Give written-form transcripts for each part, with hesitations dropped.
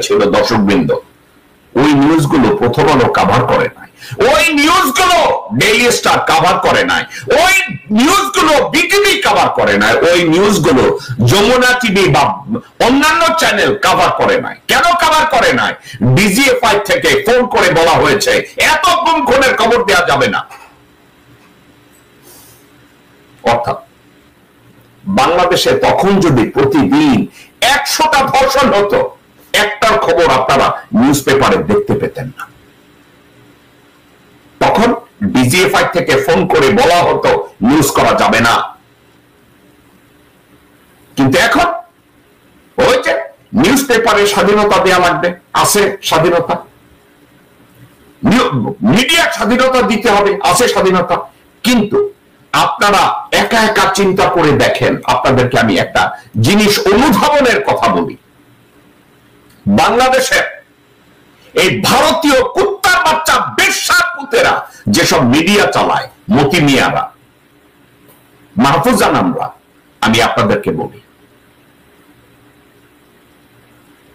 হয়েছিল দর্শকবৃন্দ, ওই নিউজগুলো প্রথম আলো কভার করে নাই, ওই নিউজগুলো ডেইলি স্টার কভার করে নাই, ওই নিউজগুলো বিটিভি কভার করে নাই, ওই নিউজগুলো যমুনা টিভি বা অন্যান্য চ্যানেল কভার করে নাই। কেন কভার করে নাই? ডিজিএফআই থেকে ফোন করে বলা হয়েছে এত গুম খুনের খবর দেওয়া যাবে না। অর্থাৎ বাংলাদেশে তখন যদি প্রতিদিন 100টা ধর্ষণ হতো, একটার খবর আপনারা নিউজ পেপারে দেখতে পেতেন না। তখন ডিজিএফআই থেকে ফোন করে বলা হতো নিউজ করা যাবে না। কিন্তু এখন ওই যে নিউজ পেপারে স্বাধীনতা দেওয়া লাগবে, আছে স্বাধীনতা, মিডিয়ার স্বাধীনতা দিতে হবে, আছে স্বাধীনতা। কিন্তু আপনারা একা একা চিন্তা করে দেখেন, আপনাদেরকে আমি একটা জিনিস অনুধাবনের কথা বলি। বাংলাদেশে এই ভারতীয় কুত্তার বাচ্চা বেশ্যার পুতেরা যেসব মিডিয়া চালায়, মতি মিয়ারা, মাহফুজা নামরা, আমি আপনাদেরকে বলি,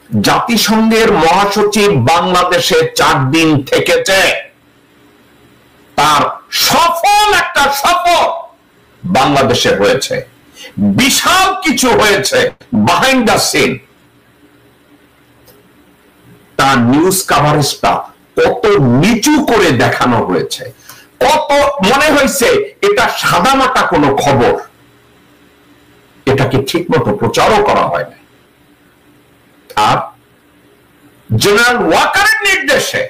জাতিসংঘের মহাসচিব বাংলাদেশে 4 দিন থেকেছে, তার সফল একটা সফর বাংলাদেশে হয়েছে, বিশাল কিছু হয়েছে বিহাইন্ড দ্য সিন। তার নিউজ কাভারেজটা কত নিচু করে দেখানো হয়েছে, কত মনে হয়েছে এটা সাদামাটা কোনো খবর, এটাকে ঠিক মতো প্রচারও করা হয় না। আর জেনারেল ওয়াকারের নির্দেশে,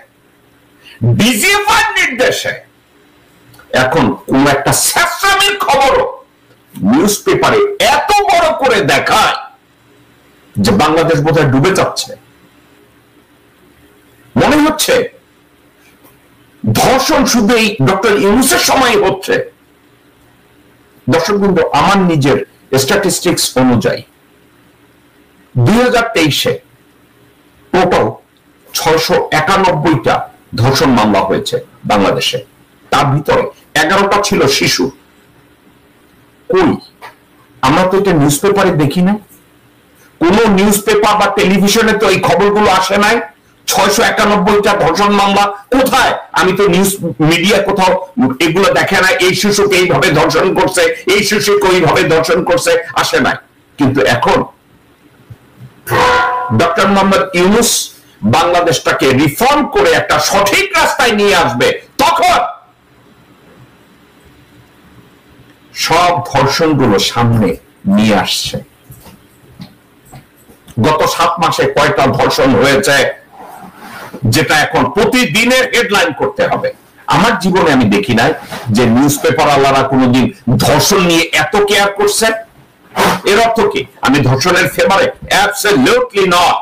ডিজিএফআই নির্দেশে এখন কোন একটা স্যাঁচরামির খবরও নিউজ পেপারে এত বড় করে দেখায় যে বাংলাদেশ বোধহয় ডুবে যাচ্ছে। মনে হচ্ছে ধর্ষণ শুধু এই ডক্টর ইউনূসের সময় হচ্ছে। দর্শকবৃন্দ, আমার নিজের স্ট্যাটিস্টিক্স অনুযায়ী 2023-এ টোটাল 691টা ধর্ষণ মামলা হয়েছে বাংলাদেশে। তার ভিতরে 11টা ছিল শিশু। কই, আমরা তো এটা নিউজ পেপারে দেখি না, কোন নিউজ পেপার বা টেলিভিশনে তো এই খবরগুলো আসে নাই। 691টা ধর্ষণ মামলা কোথায়? আমি তো নিউজ মিডিয়া কোথাও এগুলো দেখে না, এই শিশুকে এইভাবে ধর্ষণ করছে, এই শিশুকে ওইভাবে ধর্ষণ করছে, আসে নাই। কিন্তু এখন ডক্টর মোহাম্মদ ইউনূস বাংলাদেশটাকে রিফর্ম করে একটা সঠিক রাস্তায় নিয়ে আসবে, তখন সব ধর্ষণগুলো সামনে নিয়ে আসছে। গত 7 মাসে কয়টা ধর্ষণ হয়েছে, যেটা এখন প্রতিদিনের হেডলাইন করতে হবে। আমার জীবনে আমি দেখি নাই যে নিউজ পেপার আলারা কোনোদিন ধর্ষণ নিয়ে এত কেয়ার করছে। এর অর্থ কি আমি ধর্ষণের ফেভারে? Absolutely not.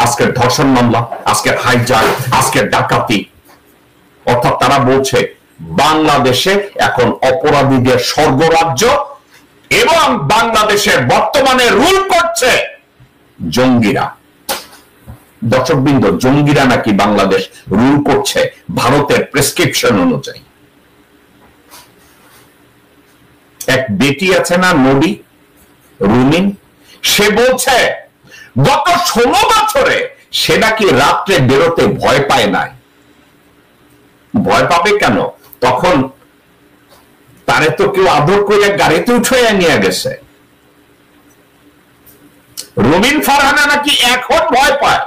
আজকের ধর্ষণ মামলা, আজকের হাইজ্যাক, আজকের ডাকাতি, অর্থাৎ তারা বলছে বাংলাদেশে এখন অপরাধীদের স্বর্গরাজ্য এবং বাংলাদেশের বর্তমানে রুল করছে জঙ্গিরা। দর্শকবৃন্দ, জঙ্গিরা নাকি বাংলাদেশ রুল করছে ভারতের প্রেসক্রিপশন অনুযায়ী। এক বেটি আছে না, নবী রুমিন, সে বলছে গত 16 বছরে সে নাকি রাত্রে বেরোতে ভয় পায় নাই। ভয় পাবে কেন? তখন তারে তো কেউ আদর করে গাড়িতে উঠে নিয়ে গেছে। রুমিন ফারহানা নাকি এখন ভয় পায়,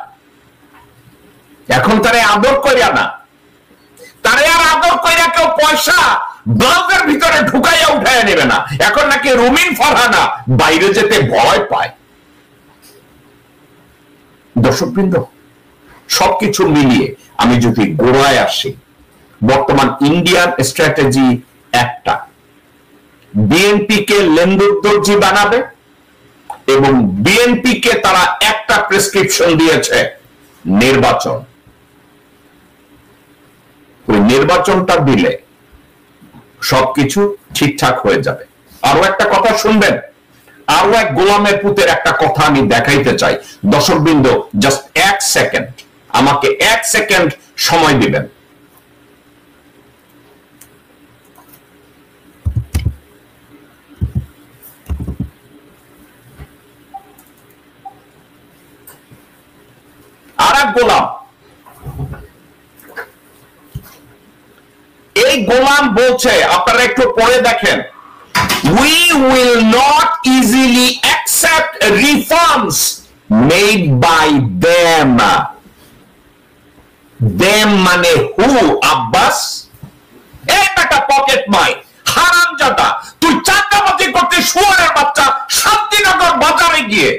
এখন তারে আদর করিয়া না, তারে আর আদর কইরা কেউ পয়সা ব্লাউজের ভিতরে ঢুকাইয়া উঠাইয়া নেবে না। এখন নাকি রুমিন ফারহানা বাইরে যেতে ভয় পায়। দর্শকবৃন্দ, সবকিছু মিলিয়ে আমি যদি গোড়ায় আসি, বর্তমান ইন্ডিয়ান স্ট্র্যাটেজি একটা, বিএনপি কে লেন্দুদর্জি বানাবে এবং বিএনপি কে তারা একটা প্রেসক্রিপশন দিয়েছে, নির্বাচন। ওই নির্বাচনটা দিলে সবকিছু ঠিকঠাক হয়ে যাবে। আরো একটা কথা শুনবেন, আরো এক গোলামের পুতের একটা কথা আমি দেখাইতে চাই। দর্শকবৃন্দ, জাস্ট 1 সেকেন্ড, আমাকে 1 সেকেন্ড সময় দিবেন। গোলাম। এই গোলাম বলছে, আপনারা একটু পড়ে দেখেন, we will not easily accept reforms made by them. Them মানে who? আব্বাস। এই একটা পকেট মাই, হারামজাদা, তুই চাঁদাবাজি করতে শুয়োরের বাচ্চা শান্তিনগর বাজারে গিয়ে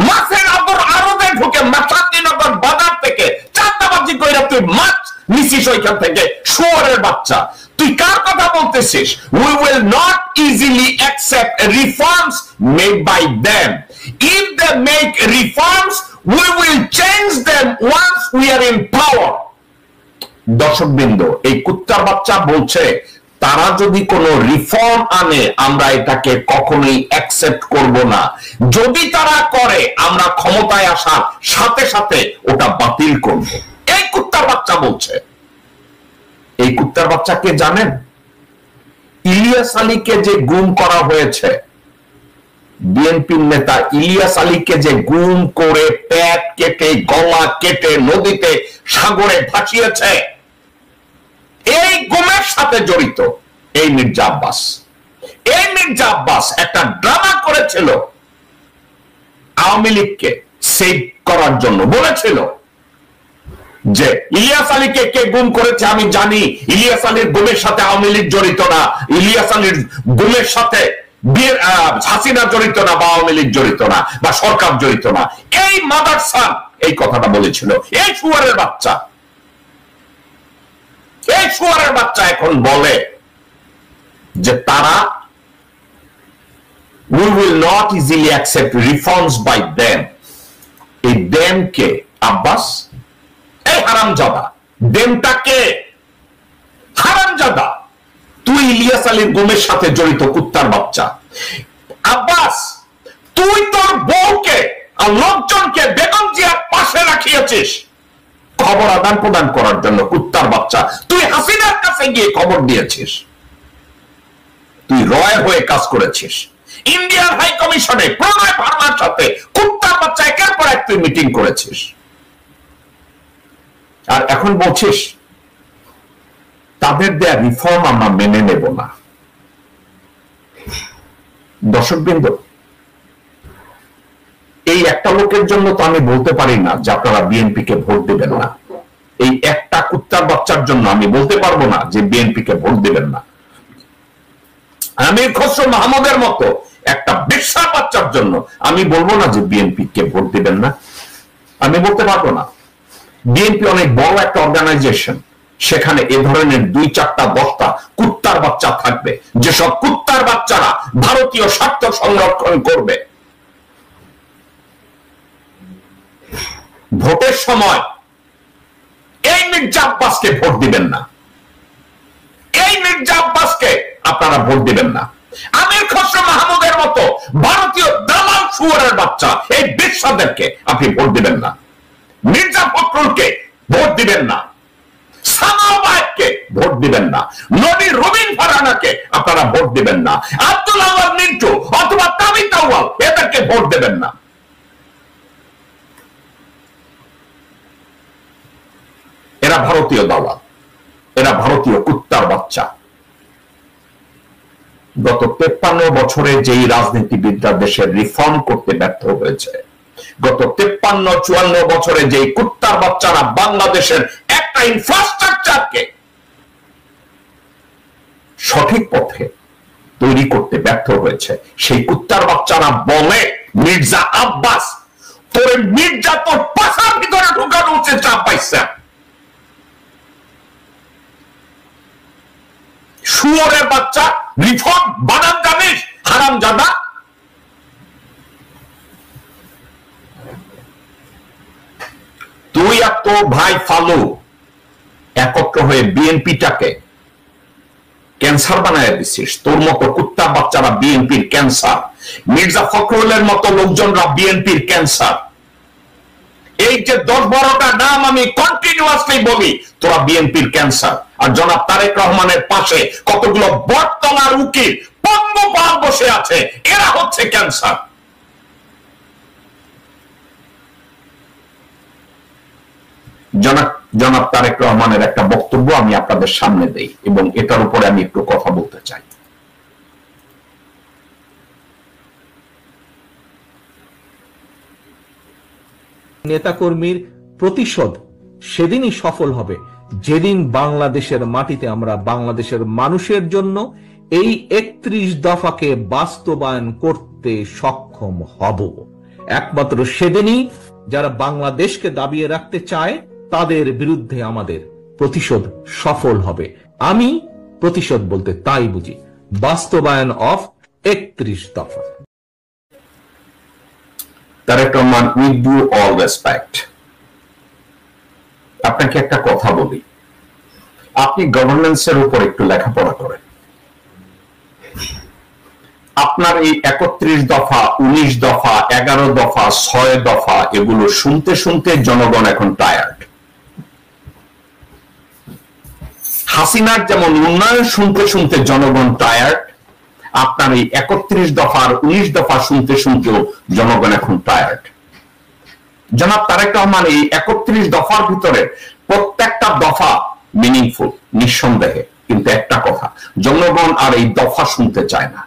মাছের আড়তে ঢুকে শান্তিনগর বাজার থেকে চাঁদাবাজি কইরা তুই মাছ নিছিস ওইখান থেকে, শুয়োরের বাচ্চা। তুই কার কথা বলতেছিস? We will not easily accept reforms made by them. If they make reforms, we will change them once we are in power. দর্শকবৃন্দ, এই কুত্তার বাচ্চা বলছে তারা যদি কোনো রিফর্ম আনে আমরা এটাকে কখনোই অ্যাকসেপ্ট করব না, যদি তারা করে আমরা ক্ষমতায় আসার সাথে সাথে ওটা বাতিল করব। এই কুত্তার বাচ্চা বলছে। এই কুত্তার বাচ্চাকে জানেন? ইলিয়াস আলীকে যে গুম করা হয়েছে, বিএনপির নেতা ইলিয়াস আলীকে যে গুম করে পেট কেটে গলা কেটে নদীতে সাগরে ভাসিয়েছে, এই গুমের সাথে জড়িত এই মির্জা আব্বাস। এই মির্জা আব্বাস একটা ড্রামা করেছিল আওয়ামী লীগকে সেভ করার জন্য। বলেছিল যে ইলিয়াস আলীকে কে গুম করেছে আমি জানি, ইলিয়াস আলীর গুমের সাথে আওয়ামী লীগ জড়িত না, ইলিয়াস আলীর গুমের সাথে হাসিনা জড়িত না, বা আওয়ামী লীগ জড়িত না, বা সরকার জড়িত না। এই মাদারসান এই কথাটা বলেছিল। এই শুয়ারের বাচ্চা, এই শুয়ারের বাচ্চা এখন বলে যে তারা we will not easily accept reforms by them. এই them কে? আব্বাস। এই হারামজাদা, দেমটা কে? হারামজাদা, তুই ইলিয়াস আলীর গুমের সাথে জড়িত কুত্তার বাচ্চা। আব্বাস, তুই তোর বউকে আর লোকজনকে বেগম জিয়ার পাশে রাখিয়েছিস খবর আদান প্রদান করার জন্য। কুত্তার বাচ্চা, তুই হাসিনার কাছে গিয়ে খবর দিয়েছিস, তুই রয় হয়ে কাজ করেছিস। ইন্ডিয়ান হাই কমিশনে প্রণয় ভার্মার সাথে কুত্তার বাচ্চা একের পর এক তুই মিটিং করেছিস, আর এখন বলছিস তাদের দেয়া রিফর্ম আমরা মেনে নেব না। দর্শকবৃন্দ, এই একটা লোকের জন্য তো আমি বলতে পারি না যে আপনারা বিএনপি কে ভোট দেবেন না। এই একটা কুত্তার বাচ্চার জন্য আমি বলতে পারবো না যে বিএনপি কে ভোট দেবেন না। আমির খসরু মাহমুদের মতো একটা বিশ্বাস বাচ্চার জন্য আমি বলবো না যে বিএনপি কে ভোট দিবেন না। আমি বলতে পারবো না। বিএনপি অনেক বড় একটা অর্গানাইজেশন, সেখানে এ ধরনের 2-4-10টা কুত্তার বাচ্চা থাকবে, যেসব কুত্তার বাচ্চারা ভারতীয় স্বার্থ সংরক্ষণ করবে। ভোটের সময় এই মির্জা আব্বাসকে ভোট দিবেন না, এই মির্জা আব্বাসকে আপনারা ভোট দিবেন না। আমির খসরু মাহমুদের মতো ভারতীয় দালাল শুয়োরের বাচ্চা এই বিশ্বাসদেরকে আপনি ভোট দিবেন না। মির্জা ফখরুলকে ভোট দিবেন না, সামাওয়াতকে ভোট দিবেন না, নবী রবিন ফারহানাকে আপনারা ভোট দিবেন না, আব্দুল আওয়াল মিন্টু অথবা তাবিত আউয়াল এদেরকে ভোট দেবেন না। এরা ভারতীয় দালাল, এরা ভারতীয় কুত্তার বাচ্চা। গত 53 বছরে যেই রাজনীতিবিদরা দেশের রিফর্ম করতে ব্যর্থ হয়েছে, গত 53-54 বছরে যেই কুত্তার বাচ্চারা বাংলাদেশের একটা ইনফ্রাস্ট্রাকচারকে সঠিক পথে তৈরি করতে ব্যর্থ হয়েছে, সেই কুত্তার বাচ্চারা বলে মির্জা আব্বাস তোর মির্জা তোর পাশার ভিতরে ঢুকানো উচিত। চাপ পাইছে শুয়োরের বাচ্চা, রিফর্ম বানান জানিস হারামজাদা? তুই আর তোর ভাই ফালু একত্র হয়ে বিএনপিটাকে ক্যান্সার বানায় দিছিস। তোর মতো কুত্তা বাচ্চারা বিএনপির ক্যান্সার, মির্জা ফখরুলের মতো লোকজনরা বিএনপির ক্যান্সার। এই যে 10-12টা নাম আমি কন্টিনিউয়াসলি বলি, তোরা বিএনপির ক্যান্সার। আর জনাব তারেক রহমানের পাশে কতগুলো বটতলার উকিল পঙ্গপাল বসে আছে, এরা হচ্ছে ক্যান্সার। জনাব তারেক রহমানের একটা বক্তব্য আমি আপনাদের সামনে দেই এবং এটার উপরে আমি একটু কথা বলতে চাই। নেতাকর্মীর প্রতিশোধ সেদিনই সফল হবে যেদিন বাংলাদেশের মাটিতে আমরা বাংলাদেশের মানুষের জন্য এই 31 দফাকে বাস্তবায়ন করতে সক্ষম হব। একমাত্র সেদিনই যারা বাংলাদেশকে দাবিয়ে রাখতে চায় তাদের বিরুদ্ধে আমাদের প্রতিশোধ সফল হবে। আমি প্রতিশোধ বলতে তাই বুঝি, বাস্তবায়ন অফ 31 দফা। Tarique Rahman, with due all respect, আপনাকে একটা কথা বলি, আপনি গভর্নেন্সের উপর একটু লেখাপড়া করেন। আপনার এই 31 দফা, 19 দফা, 11 দফা, 6 দফা এগুলো শুনতে শুনতে জনগণ এখন টায়ার্ড। হাসিনার যেমন উন্নয়ন শুনতে শুনতে জনগণ টায়ার্ড, আপনার এই 31 দফা আর 19 দফা শুনতে শুনতেও জনগণ এখন টায়ার্ড। জনাব তারেক রহমান, এই 31 দফার ভিতরে প্রত্যেকটা দফা মিনিংফুল নিঃসন্দেহে, কিন্তু একটা কথা, জনগণ আর এই দফা শুনতে চায় না।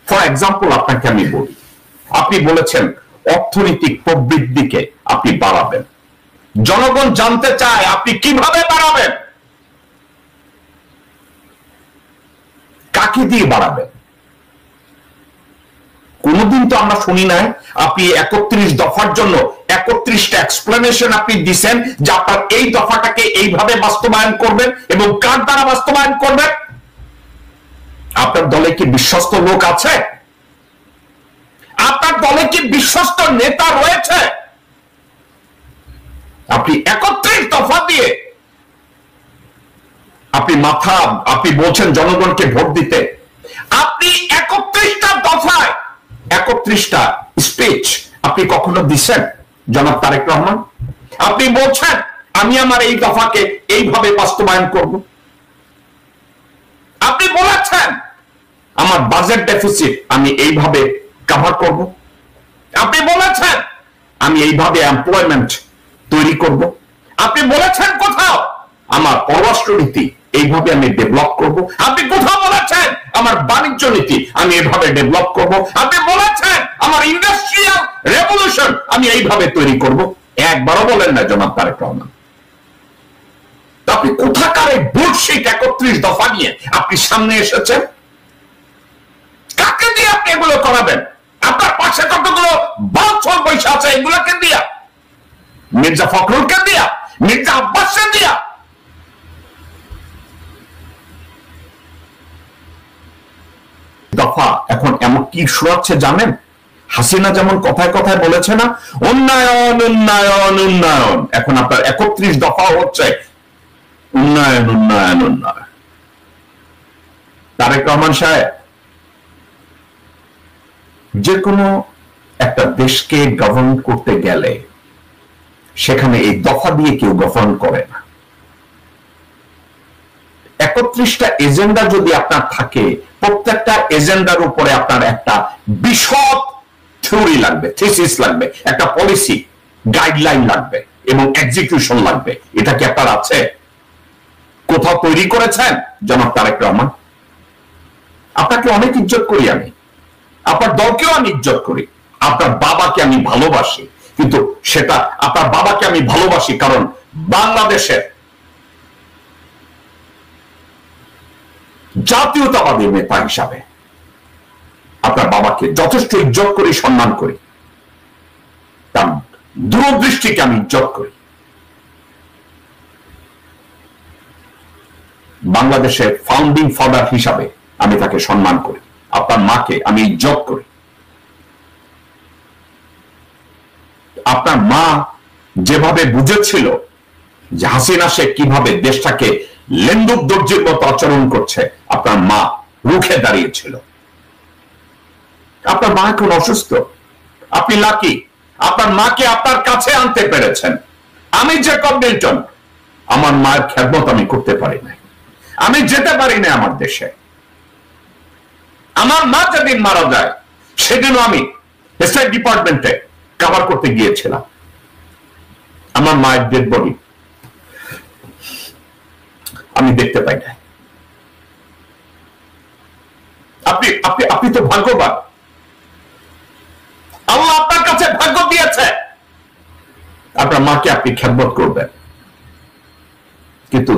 ফর এক্সাম্পল আপনাকে আমি বলি, আপনি বলেছেন অর্থনৈতিক প্রবৃদ্ধিকে আপনি বাড়াবেন। জনগণ জানতে চায় আপনি কিভাবে বাড়াবেন, কাকে দিয়ে বাড়াবেন। কোনদিন তো আমরা শুনি নাই আপনি 31 দফার জন্য 31টা এক্সপ্লেনেশন আপনি দিচ্ছেন যে আপনার এই দফাটাকে এইভাবে বাস্তবায়ন করবেন এবং কার দ্বারা বাস্তবায়ন করবেন। আপনার দলে কি বিশ্বস্ত লোক আছে? আপনার দলে কি বিশ্বস্ত নেতা রয়েছে? আপনি 31 দফা দিয়ে আপনি বলছেন জনগণকে ভোট দিতে। আপনি 31টা দফায় 31টা স্পিচ আপনি কখনো দিচ্ছেন জনাব তারেক রহমান? আপনি বলছেন আমি আমার এই দফাকে এইভাবে বাস্তবায়ন করব। আপনি বলেছেন আমার বাজেট ডেফিসিট আমি এইভাবে কভার করব। আপনি বলেছেন আমি এইভাবে এমপ্লয়মেন্ট তৈরি করব। আপনি বলেছেন কোথাও আমার পররাষ্ট্র নীতি এইভাবে আমি ডেভেলপ করব। আপনি কোথাও বলেছেন আমার বাণিজ্য নীতি আমি এইভাবে ডেভেলপ করব। আপনি বলেছেন আমার ইন্ডাস্ট্রিয়াল রেভলিউশন আমি এইভাবে তৈরি করব। একবারও বলেন না জনাব তারেক রহমান। আপনি কোথাকার এই বুলশিট 31 দফা নিয়ে আপনি সামনে এসেছেন? কাকে দিয়ে আপনি এগুলো করাবেন? আপনার পাশে কতগুলো বছর বৈশা আছে, এগুলোকে দিয়া? মির্জা ফখরুলকে দিয়া? মির্জা আব্বাসকে দিয়া? দফা এখন এমন কি শোনাচ্ছে জানেন? হাসিনা যেমন কথায় কথায় বলেছে না উন্নয়ন উন্নয়ন উন্নয়ন, এখন আপনার 31 দফা হচ্ছে উন্নয়ন উন্নয়ন উন্নয়ন। তারেক রহমান সাহেব, যে কোনো একটা দেশকে গভর্ন করতে গেলে সেখানে এই দফা দিয়ে কেউ গভর্ন করে না। 31টা এজেন্ডা যদি আপনার থাকে, প্রত্যেকটা এজেন্ডার উপরে আপনার একটা বিশদ থিওরি লাগবে, থিসিস লাগবে, একটা পলিসি গাইডলাইন লাগবে এবং এক্সিকিউশন লাগবে। এটা কি আপনার আছে? কোথাও তৈরি করেছেন জনাব তারেক রহমান? আপনাকে অনেক ইজ্জত করি আমি, আপনার দলকেও আমি ইজ্জত করি, আপনার বাবাকে আমি ভালোবাসি, কিন্তু সেটা আপনার বাবাকে আমি ভালোবাসি কারণ বাংলাদেশের জাতীয়তাবাদী নেতা হিসাবে আপনার বাবাকে যথেষ্ট ইজ্জত করি, সম্মান করি, তার দূরদৃষ্টিকে আমি ইজ্জত করি। বাংলাদেশের ফাউন্ডিং ফাদার হিসাবে আমি তাকে সম্মান করি, আপনার মাকে আমি ইজ্জত করি। আপনার মা যেভাবে বুঝেছিল যে হাসিনা শেখ কিভাবে দেশটাকে লেন্দুক দর্জির মতো আচরণ করছে, আপনার মা রুখে দাঁড়িয়েছিল। আপনার মা এখন অসুস্থ, আপনি লাকি আপনার মাকে আপনার কাছে আনতে পেরেছেন। আমি জ্যাকব মিল্টন, আমার মায়ের খেদমত আমি করতে পারি না, আমি যেতে পারি না আমার দেশে। আমার মা যেদিন মারা যায় সেদিনও আমি স্টেট ডিপার্টমেন্টে কভার করতে গিয়েছিলাম। আমার মায়ের ডেড বডি আমি দেখতে পাই না। আপনি আপনি আপনি তো ভাগ্যবান, আল্লাহ আপনার কাছে ভাগ্য দিয়েছে, আপনার মাকে আপনি খেদমত করবেন, কিন্তু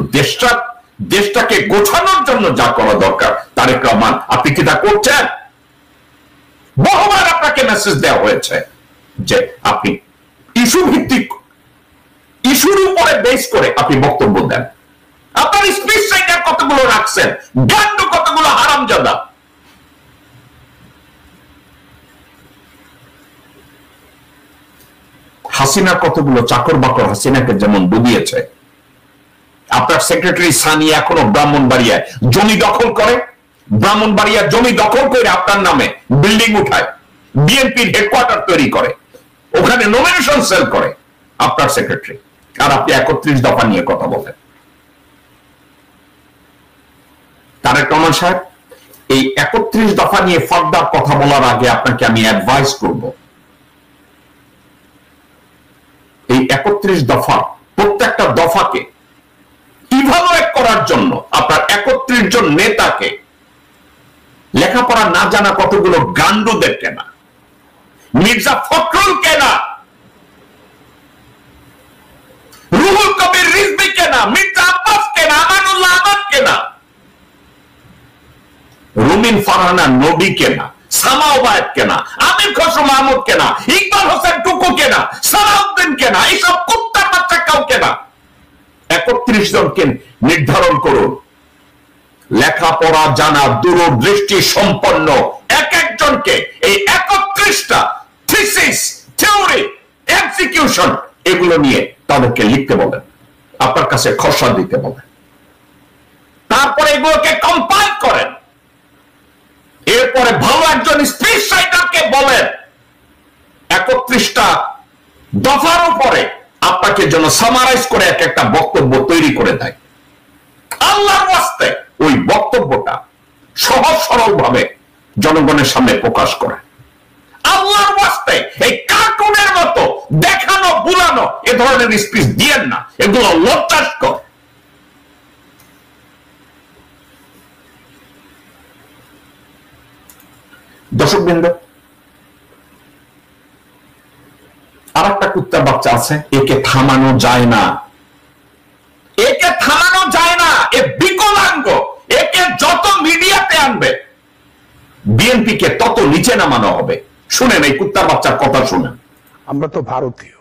দেশটাকে গোছানোর জন্য যা করা দরকার তারেক রহমান আপনি কি তা করছেন? বহুবার আপনাকে মেসেজ দেওয়া হয়েছে যে আপনি ইস্যু ভিত্তিক, ইস্যুর উপরে বেস করে আপনি বক্তব্য দেন। আপনার স্পিচ রাইটার কতগুলো রাখছেন, গান্ড কতগুলো হারামজাদা। হাসিনা কতগুলো চাকর বাকর হাসিনাকে যেমন ডুবিয়েছে, আপনার সেক্রেটারি সানি এখনো ব্রাহ্মণবাড়িয়ায় জমি দখল করে, ব্রাহ্মণবাড়িয়ার জমি দখল করে আপনার নামে বিল্ডিং উঠায়, বিএনপির হেডকোয়ার্টার তৈরি করে, ওখানে নমিনেশন সেল করে আপনার সেক্রেটারি, আর আপনি 31 দফা নিয়ে কথা বলেন। তারেক রহমান সাহেব, এই 31 দফা নিয়ে ফার্দার কথা বলার আগে আপনাকে আমি অ্যাডভাইস করব, এই 31 দফা প্রত্যেকটা দফাকে ইভালুয়েট করার জন্য আপনার 31 জন নেতাকে লেখাপড়া না জানা কতগুলো গান্ডুদের কেনা, মির্জা ফখরুল কেনা, রুহুল কবির রিজভী কেনা, মির্জা আব্বাস কেনা, আমানুল্লাহ আমান কেনা, রুমিন ফারহানা নবী কেনা, সামা ওবায়েদ কেনা, আমির খসরু মাহমুদ কেনা, ইকবাল হোসেন টুকু কেনা, সালাউদ্দিন কেনা, এইসব কুত্তার বাচ্চা কাউ কেনা। 31 জনকে নির্ধারণ করুন, লেখাপড়া জানা দূরদৃষ্টি সম্পন্ন এক একজনকে এই 31টা থিসিস, থিওরি, এক্সিকিউশন এগুলো নিয়ে তাদেরকে লিখতে বলেন, আপনার কাছে খসড়া দিতে বলেন, তারপরে এগুলোকে কম্পাইল করেন, এরপরে ভালো একজন স্পিচ রাইটারকে বলেন 31টা দফার উপরে আপনাকে যেন সামারাইজ করে এক একটা বক্তব্য তৈরি করে দেয়। আল্লাহর ওয়াস্তে ওই বক্তব্যটা সহজ সরল ভাবে জনগণের সামনে প্রকাশ করে। আল্লাহর ওয়াস্তে এই কার্টুনের মতো দেখানো বুলানো এ ধরনের স্পিচ দিয়েন না, এগুলো লজ্জাস্কর। দর্শকবৃন্দ, আর একটা কুত্তার বাচ্চা আছে, একে থামানো যায় না, একে থামানো যায় না, এ বিকলাঙ্গ, একে যত মিডিয়াতে আনবে বিএনপিকে তত নিচে নামানো হবে। শুনেন এই কুত্তার বাচ্চার কথা শুনেন। আমরা তো ভারতীয়,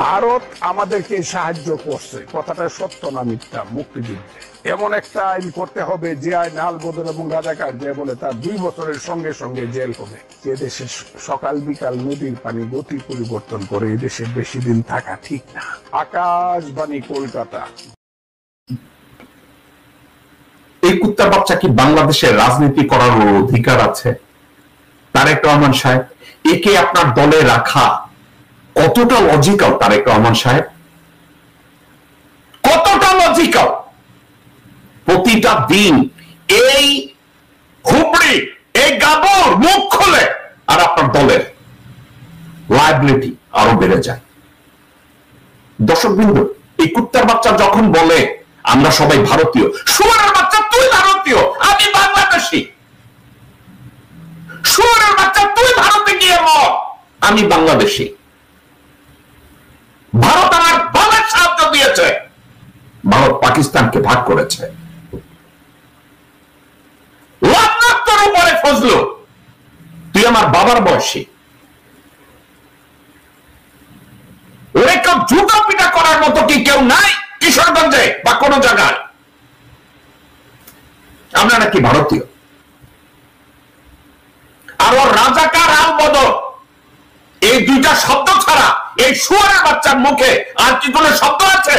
ভারত আমাদেরকে সাহায্য করছে, কথাটা সত্য না মিথ্যা, মুক্তিযুদ্ধে এমন একটা আইন করতে হবে যে আইন আলবদর এবং রাজাকার যে বলে তার 2 বছরের সঙ্গে সঙ্গে জেল হবে। যে দেশে সকাল বিকাল নদীর পানি গতি পরিবর্তন করে এই দেশে বেশি দিন থাকা ঠিক না। আকাশবাণী, কলকাতা। এই কুত্তার বাচ্চা কি বাংলাদেশের রাজনীতি করার অধিকার আছে? তারেক রহমান সাহেব, একে আপনার দলে রাখা কতটা লজিক্যাল? তারেক রহমান সাহেব, কতটা লজিক্যাল? প্রতিটা দিন এই হুবড়ি, এই গাবর মুখ খোলে আর আপনার দলের লায়াবিলিটি আরো বেড়ে যায়। দর্শকবৃন্দ, এই কুত্তার বাচ্চা যখন বলে আমরা সবাই ভারতীয়, শুয়োরের বাচ্চা তুই ভারতীয়, আমি বাংলাদেশি। শুয়োরের বাচ্চা তুই ভারতে গিয়ে মর, আমি বাংলাদেশি। ভারত আমার বাবার সাহায্য দিয়েছে, ভারত পাকিস্তানকে ভাগ করেছে। তোর উপরে ফজলু, তুই আমার বাবার বয়সী, ওরে কেউ জুতা পিটা করার মতো কি কেউ নাই কিশোরগঞ্জে বা কোন জায়গায়? আমরা নাকি ভারতীয়? আর ওর রাজাকার আলবদর, এই দুইটা শব্দ ছাড়া এই শুয়োরের বাচ্চার মুখে আর কি কোনো শব্দ আছে?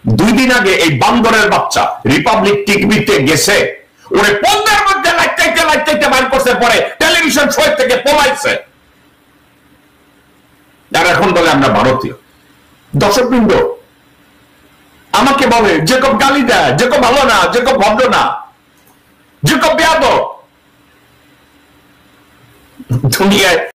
2 দিন আগে এই বান্দরের বাচ্চা রিপাবলিক টিভিতে গেছে, ওরে পর্দার মধ্যে লাইটাইতে বাইর করতে পরে টেলিভিশন শো থেকে পলাইছে, আর এখন বলে আমরা ভারতীয়। দর্শকবৃন্দ, আমাকে বলে জেকব গালি দেয়, জেকব ভালো না, জেকব ভদ্র না, জেকব বেয়াদব। দুনিয়ায়